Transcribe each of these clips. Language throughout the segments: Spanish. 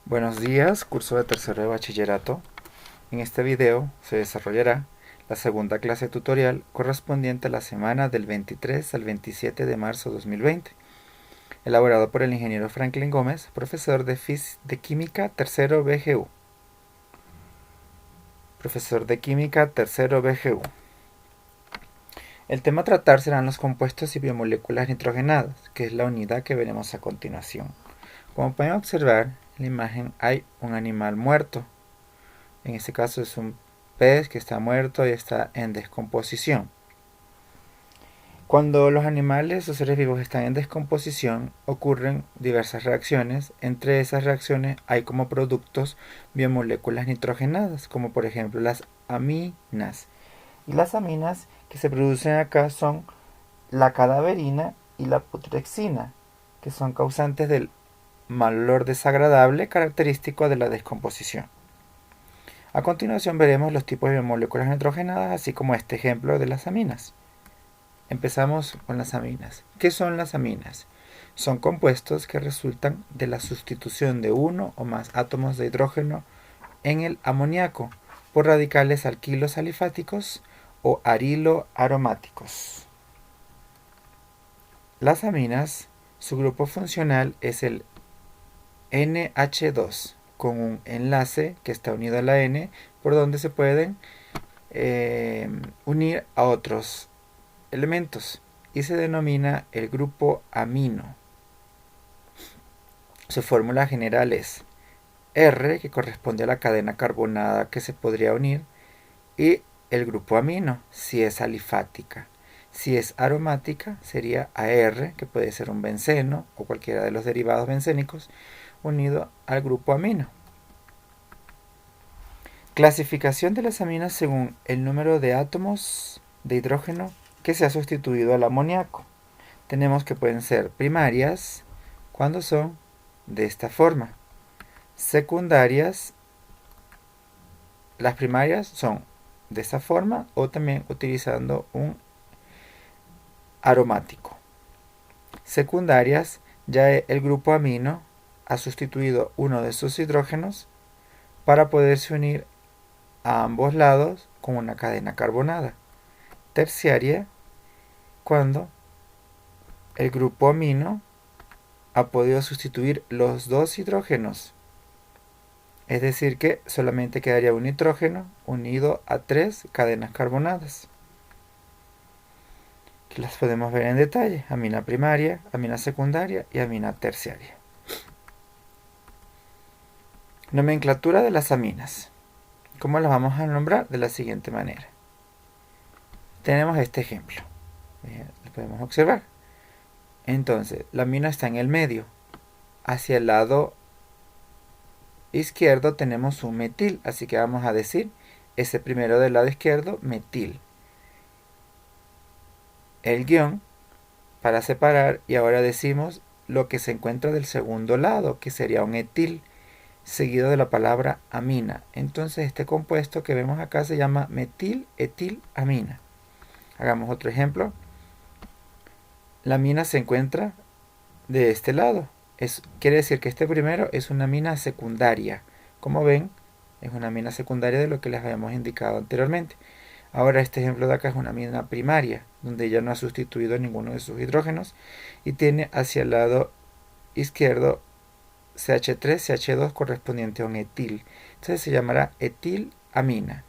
Buenos días, curso de tercero de bachillerato. En este video se desarrollará la segunda clase tutorial correspondiente a la semana del 23 al 27 de marzo de 2020, elaborado por el ingeniero Franklin Gómez, profesor de Química tercero BGU. Profesor de Química tercero BGU. El tema a tratar serán los compuestos y biomoléculas nitrogenadas, que es la unidad que veremos a continuación. Como pueden observar, en la imagen hay un animal muerto. En este caso es un pez que está muerto y está en descomposición. Cuando los animales o seres vivos están en descomposición, ocurren diversas reacciones. Entre esas reacciones hay como productos biomoléculas nitrogenadas, como por ejemplo las aminas. Y las aminas que se producen acá son la cadaverina y la putrexina, que son causantes del mal olor desagradable característico de la descomposición. A continuación veremos los tipos de moléculas nitrogenadas, así como este ejemplo de las aminas. Empezamos con las aminas. ¿Qué son las aminas? Son compuestos que resultan de la sustitución de uno o más átomos de hidrógeno en el amoníaco por radicales alquilos alifáticos o arilo aromáticos. Las aminas, su grupo funcional es el NH2, con un enlace que está unido a la N, por donde se pueden unir a otros elementos, y se denomina el grupo amino. Su fórmula general es R, que corresponde a la cadena carbonada que se podría unir, y el grupo amino, si es alifática. Si es aromática, sería AR, que puede ser un benceno o cualquiera de los derivados bencénicos, unido al grupo amino. Clasificación de las aminas según el número de átomos de hidrógeno que se ha sustituido al amoníaco. Tenemos que pueden ser primarias cuando son de esta forma. Secundarias, las primarias son de esta forma o también utilizando un aromático. Secundarias, ya el grupo amino ha sustituido uno de sus hidrógenos para poderse unir a ambos lados con una cadena carbonada. Terciaria, cuando el grupo amino ha podido sustituir los dos hidrógenos. Es decir que solamente quedaría un nitrógeno unido a tres cadenas carbonadas, que las podemos ver en detalle: amina primaria, amina secundaria y amina terciaria. Nomenclatura de las aminas. ¿Cómo las vamos a nombrar? De la siguiente manera. Tenemos este ejemplo. Lo podemos observar. Entonces, la amina está en el medio. Hacia el lado izquierdo tenemos un metil, así que vamos a decir ese primero del lado izquierdo, metil. El guión para separar, y ahora decimos lo que se encuentra del segundo lado, que sería un etil, seguido de la palabra amina. Entonces este compuesto que vemos acá se llama metil-etilamina. Hagamos otro ejemplo. La amina se encuentra de este lado. Quiere decir que este primero es una amina secundaria. Como ven, es una amina secundaria de lo que les habíamos indicado anteriormente. Ahora este ejemplo de acá es una amina primaria, donde ya no ha sustituido ninguno de sus hidrógenos y tiene hacia el lado izquierdo CH3, CH2 correspondiente a un etil. Entonces se llamará etilamina.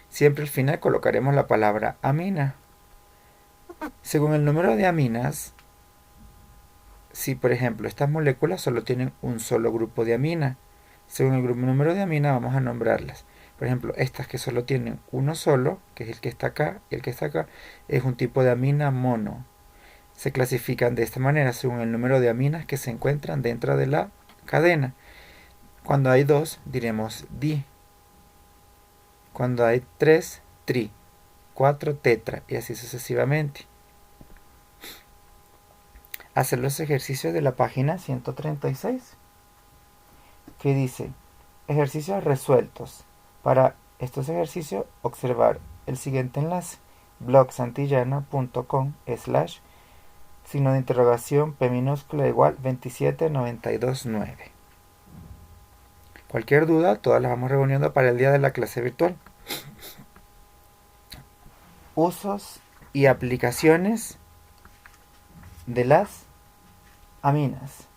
Siempre al final colocaremos la palabra amina. Según el número de aminas, si por ejemplo estas moléculas solo tienen un solo grupo de amina, según el número de amina vamos a nombrarlas. Por ejemplo, estas que solo tienen uno solo, que es el que está acá y el que está acá, es un tipo de amina mono. Se clasifican de esta manera según el número de aminas que se encuentran dentro de la cadena. Cuando hay dos, diremos di. Cuando hay tres, tri. 4, tetra, y así sucesivamente. Hacer los ejercicios de la página 136, que dice ejercicios resueltos. Para estos ejercicios, observar el siguiente enlace: blogsantillana.com/ signo de interrogación P minúscula igual 27929. Cualquier duda, todas las vamos reuniendo para el día de la clase virtual. Usos y aplicaciones de las aminas.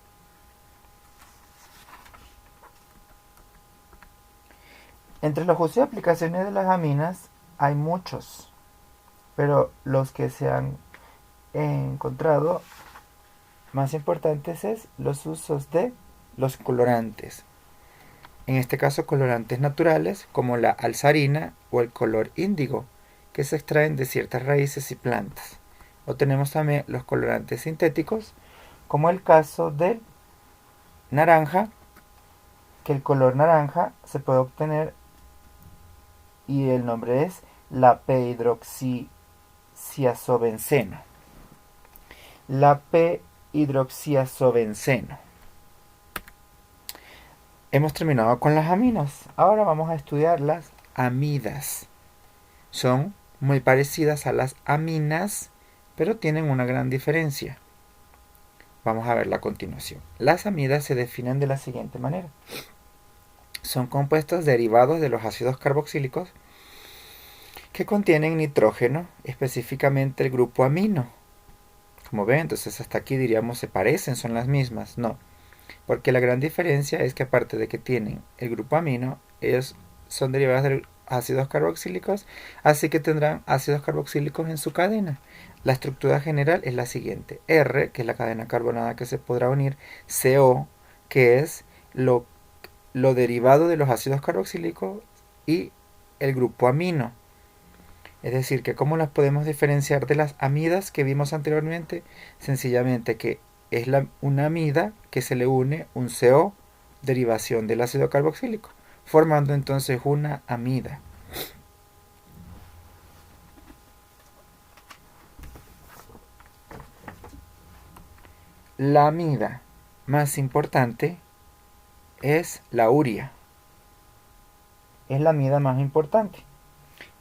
Entre los usos y aplicaciones de las aminas hay muchos, pero los que se han encontrado más importantes es los usos de los colorantes. En este caso, colorantes naturales como la alzarina o el color índigo, que se extraen de ciertas raíces y plantas. O tenemos también los colorantes sintéticos, como el caso del naranja, que el color naranja se puede obtener y el nombre es la p-hidroxiazobenceno. La p-hidroxiazobenceno. Hemos terminado con las aminas. Ahora vamos a estudiar las amidas. Son muy parecidas a las aminas, pero tienen una gran diferencia. Vamos a verla a continuación. Las amidas se definen de la siguiente manera. Son compuestos derivados de los ácidos carboxílicos que contienen nitrógeno, específicamente el grupo amino. Como ven, entonces hasta aquí diríamos se parecen, son las mismas. No, porque la gran diferencia es que aparte de que tienen el grupo amino, ellos son derivados de ácidos carboxílicos, así que tendrán ácidos carboxílicos en su cadena. La estructura general es la siguiente: R, que es la cadena carbonada que se podrá unir, CO, que es lo derivado de los ácidos carboxílicos, y el grupo amino. Es decir, que ¿cómo las podemos diferenciar de las amidas que vimos anteriormente? Sencillamente que es una amida que se le une un CO, derivación del ácido carboxílico, formando entonces una amida. La amida más importante es la urea. Es la amida más importante,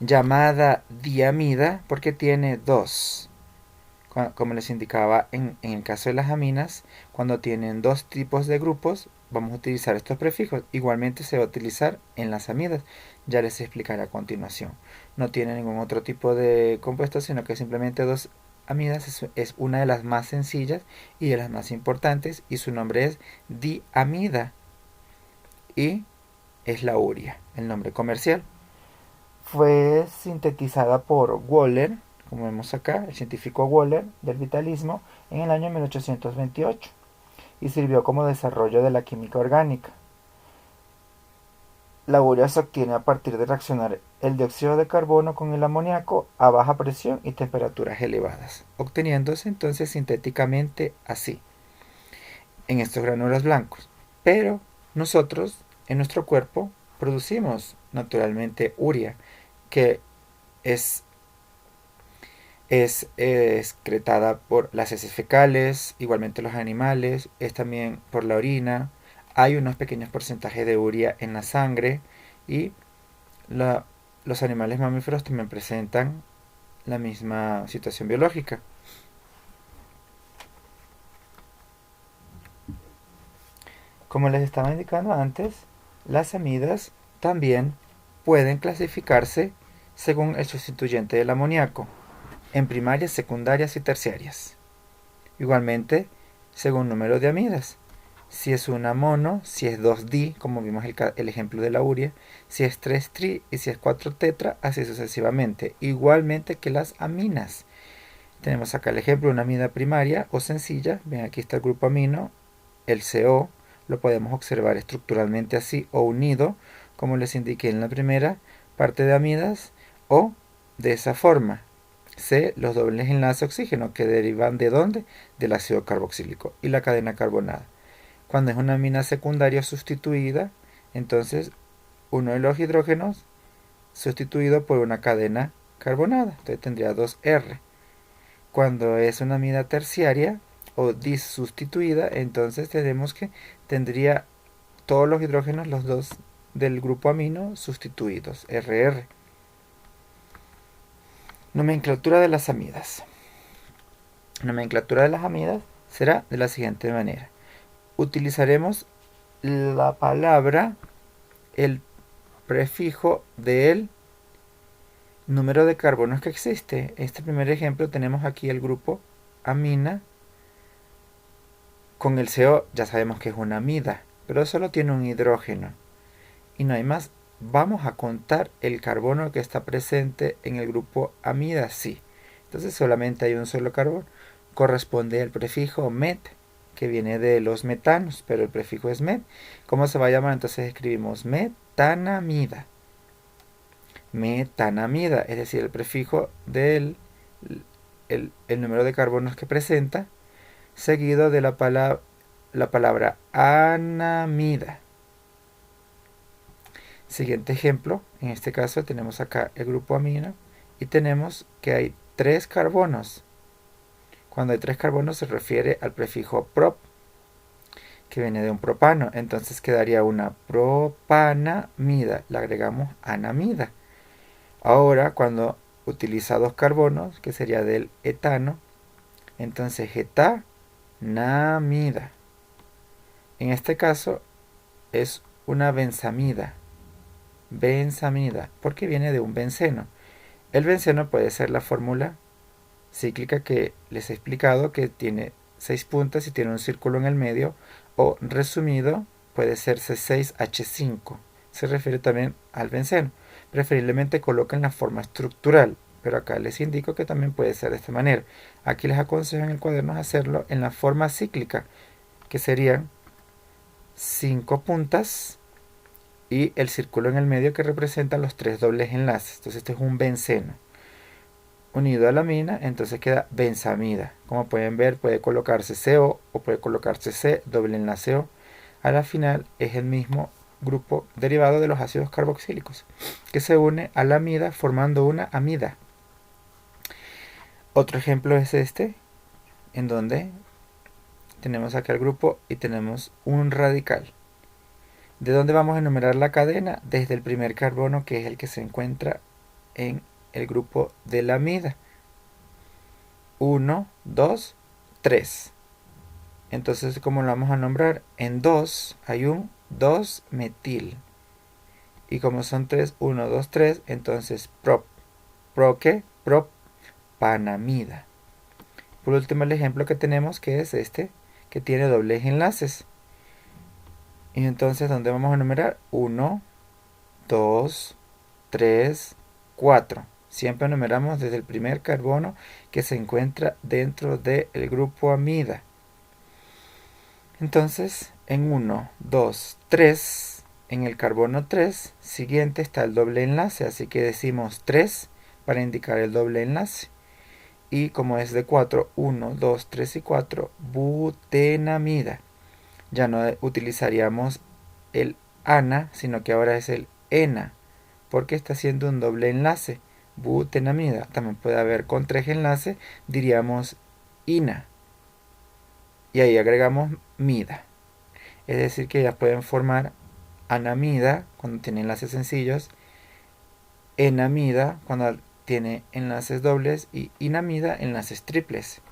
llamada diamida porque tiene dos. Como les indicaba en el caso de las aminas, cuando tienen dos tipos de grupos, vamos a utilizar estos prefijos. Igualmente se va a utilizar en las amidas. Ya les explicaré a continuación. No tiene ningún otro tipo de compuesto, sino que simplemente dos amidas. Es una de las más sencillas y de las más importantes, y su nombre es diamida. Y es la urea, el nombre comercial. Fue sintetizada por Wöhler, como vemos acá, el científico Wöhler del vitalismo, en el año 1828, y sirvió como desarrollo de la química orgánica. La urea se obtiene a partir de reaccionar el dióxido de carbono con el amoníaco a baja presión y temperaturas elevadas, obteniéndose entonces sintéticamente así, en estos gránulos blancos. Pero nosotros, en nuestro cuerpo, producimos naturalmente urea, que es excretada por las heces fecales, igualmente los animales, es también por la orina. Hay unos pequeños porcentajes de urea en la sangre, y los animales mamíferos también presentan la misma situación biológica. Como les estaba indicando antes, las amidas también pueden clasificarse según el sustituyente del amoníaco, en primarias, secundarias y terciarias. Igualmente, según número de amidas. Si es una mono, si es 2-di, como vimos el ejemplo de la urea, si es 3-tri y si es 4-tetra, así sucesivamente. Igualmente que las aminas. Tenemos acá el ejemplo de una amida primaria o sencilla. Ven, aquí está el grupo amino, el CO. Lo podemos observar estructuralmente así o unido, como les indiqué en la primera parte de amidas, o de esa forma. C, los dobles enlaces oxígeno, que derivan ¿de dónde? Del ácido carboxílico, y la cadena carbonada. Cuando es una amina secundaria sustituida, entonces uno de los hidrógenos sustituido por una cadena carbonada, entonces tendría 2R. Cuando es una amida terciaria o disustituida, entonces tenemos que tendría todos los hidrógenos, los dos del grupo amino, sustituidos, RR. Nomenclatura de las amidas. Nomenclatura de las amidas será de la siguiente manera. Utilizaremos la palabra el prefijo del número de carbonos que existe. En este primer ejemplo tenemos aquí el grupo amina. Con el CO ya sabemos que es una amida, pero solo tiene un hidrógeno y no hay más. Vamos a contar el carbono que está presente en el grupo amida, sí. Entonces solamente hay un solo carbono. Corresponde al prefijo met, que viene de los metanos, pero el prefijo es met. ¿Cómo se va a llamar? Entonces escribimos metanamida. Metanamida, es decir, el prefijo del el número de carbonos que presenta, seguido de la palabra anamida. Siguiente ejemplo, en este caso tenemos acá el grupo amina y tenemos que hay 3 carbonos. Cuando hay 3 carbonos se refiere al prefijo prop, que viene de un propano, entonces quedaría una propanamida, le agregamos anamida. Ahora cuando utiliza 2 carbonos, que sería del etano, entonces etanamida. En este caso es una benzamida, porque viene de un benceno. El benceno puede ser la fórmula cíclica que les he explicado, que tiene 6 puntas y tiene un círculo en el medio, o resumido puede ser C6H5. Se refiere también al benceno. Preferiblemente coloquen la forma estructural, pero acá les indico que también puede ser de esta manera. Aquí les aconsejo en el cuaderno hacerlo en la forma cíclica, que serían 5 puntas y el círculo en el medio que representa los 3 dobles enlaces. Entonces este es un benceno unido a la amina, entonces queda benzamida. Como pueden ver, puede colocarse CO o puede colocarse C, doble enlace O. A la final es el mismo grupo derivado de los ácidos carboxílicos, que se une a la amida formando una amida. Otro ejemplo es este, en donde tenemos acá el grupo y tenemos un radical. ¿De dónde vamos a enumerar la cadena? Desde el primer carbono, que es el que se encuentra en el grupo de la amida. 1, 2, 3. Entonces, ¿cómo lo vamos a nombrar? En 2 hay un 2-metil. Y como son 3, 1, 2, 3, entonces prop. ¿Pro qué? Propanamida. Por último, el ejemplo que tenemos, que es este, que tiene dobles enlaces. Y entonces, ¿dónde vamos a enumerar? 1, 2, 3, 4. Siempre enumeramos desde el primer carbono que se encuentra dentro del grupo amida. Entonces, en 1, 2, 3, en el carbono 3, siguiente está el doble enlace, así que decimos 3 para indicar el doble enlace. Y como es de 4, 1, 2, 3 y 4, butenamida. Ya no utilizaríamos el ana, sino que ahora es el ena, porque está haciendo un doble enlace, butenamida. También puede haber con 3 enlaces, diríamos ina. Y ahí agregamos mida. Es decir, que ya pueden formar anamida cuando tiene enlaces sencillos, enamida cuando tiene enlaces dobles y inamida enlaces triples.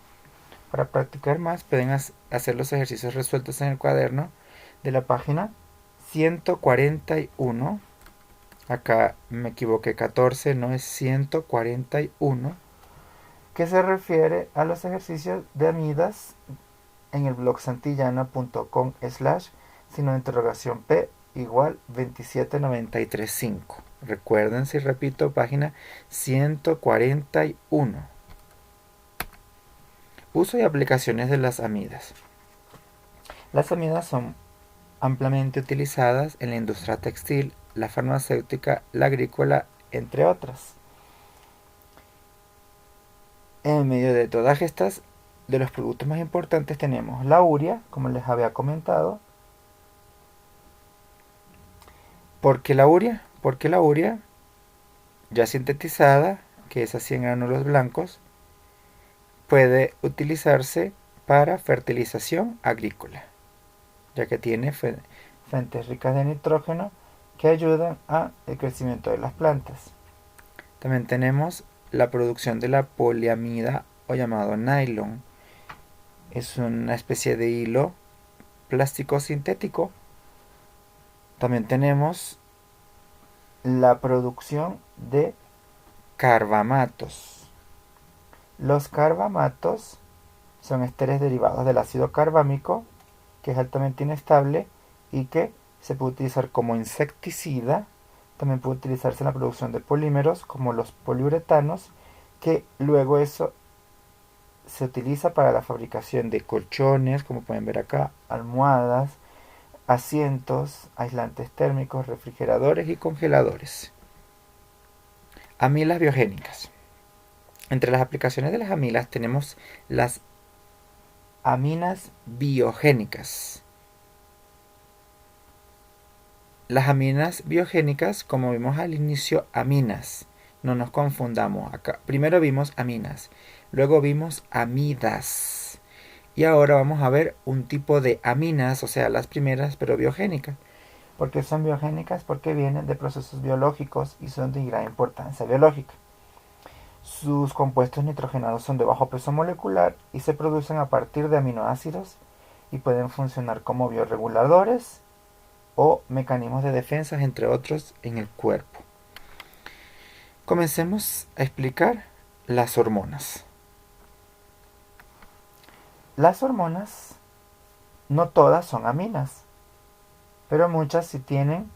Para practicar más pueden hacer los ejercicios resueltos en el cuaderno de la página 141. Acá me equivoqué, 14, no es 141, que se refiere a los ejercicios de amidas en el blog santillana.com/ signo de interrogación P igual 27935. Recuerden, si repito, página 141. Uso y aplicaciones de las amidas. Las amidas son ampliamente utilizadas en la industria textil, la farmacéutica, la agrícola, entre otras. En medio de todas estas, de los productos más importantes tenemos la urea, como les había comentado. ¿Por qué la urea? Porque la urea, ya sintetizada, que es así en gránulos blancos, puede utilizarse para fertilización agrícola, ya que tiene fuentes ricas de nitrógeno que ayudan al crecimiento de las plantas. También tenemos la producción de la poliamida o llamado nylon. Es una especie de hilo plástico sintético. También tenemos la producción de carbamatos. Los carbamatos son esteres derivados del ácido carbámico, que es altamente inestable y que se puede utilizar como insecticida. También puede utilizarse en la producción de polímeros como los poliuretanos, que luego eso se utiliza para la fabricación de colchones, como pueden ver acá, almohadas, asientos, aislantes térmicos, refrigeradores y congeladores. Amilas biogénicas. Entre las aplicaciones de las amilas tenemos las aminas biogénicas. Las aminas biogénicas, como vimos al inicio, aminas. No nos confundamos acá. Primero vimos aminas, luego vimos amidas. Y ahora vamos a ver un tipo de aminas, o sea, las primeras, pero biogénicas. ¿Por qué son biogénicas? Porque vienen de procesos biológicos y son de gran importancia biológica. Sus compuestos nitrogenados son de bajo peso molecular y se producen a partir de aminoácidos y pueden funcionar como bioreguladores o mecanismos de defensa, entre otros, en el cuerpo. Comencemos a explicar las hormonas. Las hormonas no todas son aminas, pero muchas sí tienen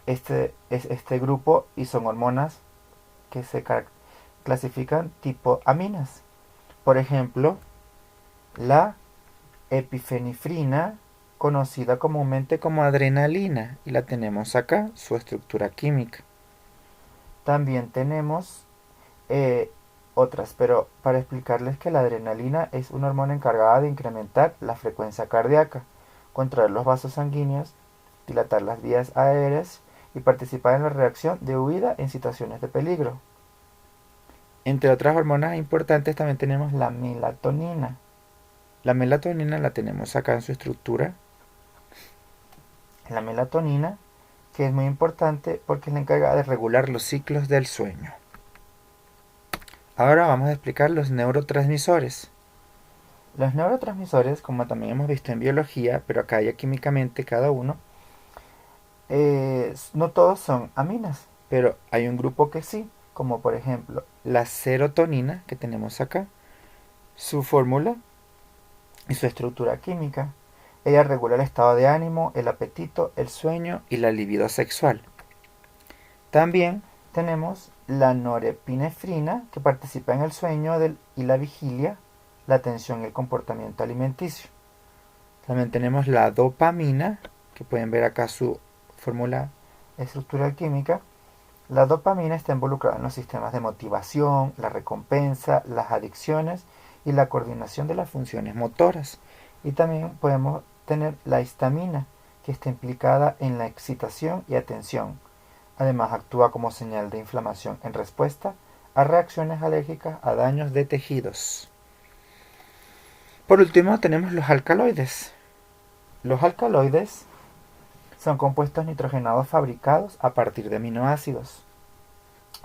este grupo y son hormonas que se clasifican tipo aminas. Por ejemplo, la epifenifrina, conocida comúnmente como adrenalina, y la tenemos acá, su estructura química. También tenemos otras, pero para explicarles que la adrenalina es una hormona encargada de incrementar la frecuencia cardíaca, contraer los vasos sanguíneos, dilatar las vías aéreas y participar en la reacción de huida en situaciones de peligro. Entre otras hormonas importantes también tenemos la melatonina. La melatonina la tenemos acá en su estructura. La melatonina, que es muy importante porque es la encargada de regular los ciclos del sueño. Ahora vamos a explicar los neurotransmisores. Los neurotransmisores, como también hemos visto en biología, pero acá ya químicamente cada uno, no todos son aminas, pero hay un grupo que sí, como por ejemplo la serotonina que tenemos acá, su fórmula y su estructura química. Ella regula el estado de ánimo, el apetito, el sueño y la libido sexual. También tenemos la norepinefrina, que participa en el sueño y la vigilia, la atención y el comportamiento alimenticio. También tenemos la dopamina, que pueden ver acá su fórmula estructural química. La dopamina está involucrada en los sistemas de motivación, la recompensa, las adicciones y la coordinación de las funciones motoras. Y también podemos tener la histamina, que está implicada en la excitación y atención. Además actúa como señal de inflamación en respuesta a reacciones alérgicas a daños de tejidos. Por último tenemos los alcaloides. Los alcaloides son compuestos nitrogenados fabricados a partir de aminoácidos.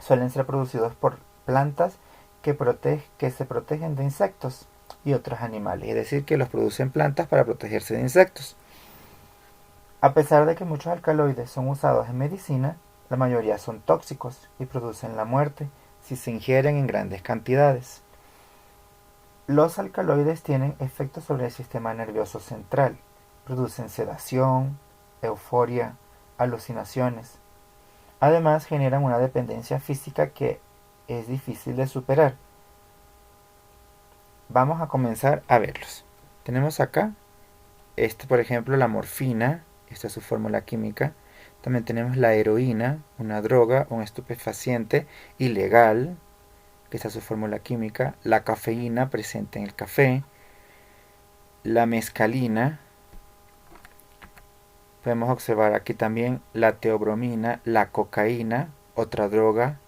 Suelen ser producidos por plantas que se protegen de insectos y otros animales, es decir, que los producen plantas para protegerse de insectos. A pesar de que muchos alcaloides son usados en medicina, la mayoría son tóxicos y producen la muerte si se ingieren en grandes cantidades. Los alcaloides tienen efectos sobre el sistema nervioso central, producen sedación, euforia, alucinaciones. Además generan una dependencia física que es difícil de superar. Vamos a comenzar a verlos. Tenemos acá, por ejemplo, la morfina, esta es su fórmula química. También tenemos la heroína, una droga, un estupefaciente ilegal, que está su fórmula química. La cafeína, presente en el café. La mescalina. Podemos observar aquí también la teobromina, la cocaína, otra droga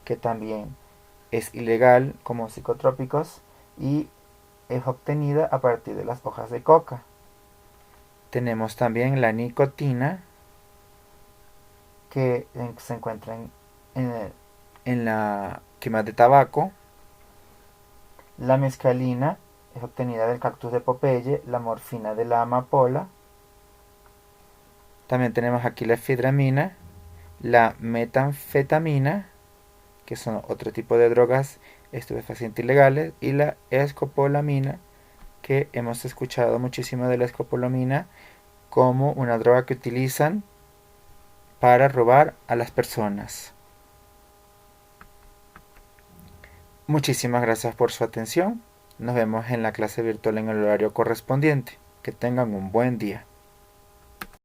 que también es ilegal como psicotrópicos y es obtenida a partir de las hojas de coca. Tenemos también la nicotina, que se encuentra en la quema de tabaco. La mescalina es obtenida del cactus de Popeye, la morfina de la amapola. También tenemos aquí la efidramina, la metanfetamina, que son otro tipo de drogas estupefacientes ilegales, y la escopolamina, que hemos escuchado muchísimo de la escopolamina como una droga que utilizan para robar a las personas. Muchísimas gracias por su atención. Nos vemos en la clase virtual en el horario correspondiente. Que tengan un buen día.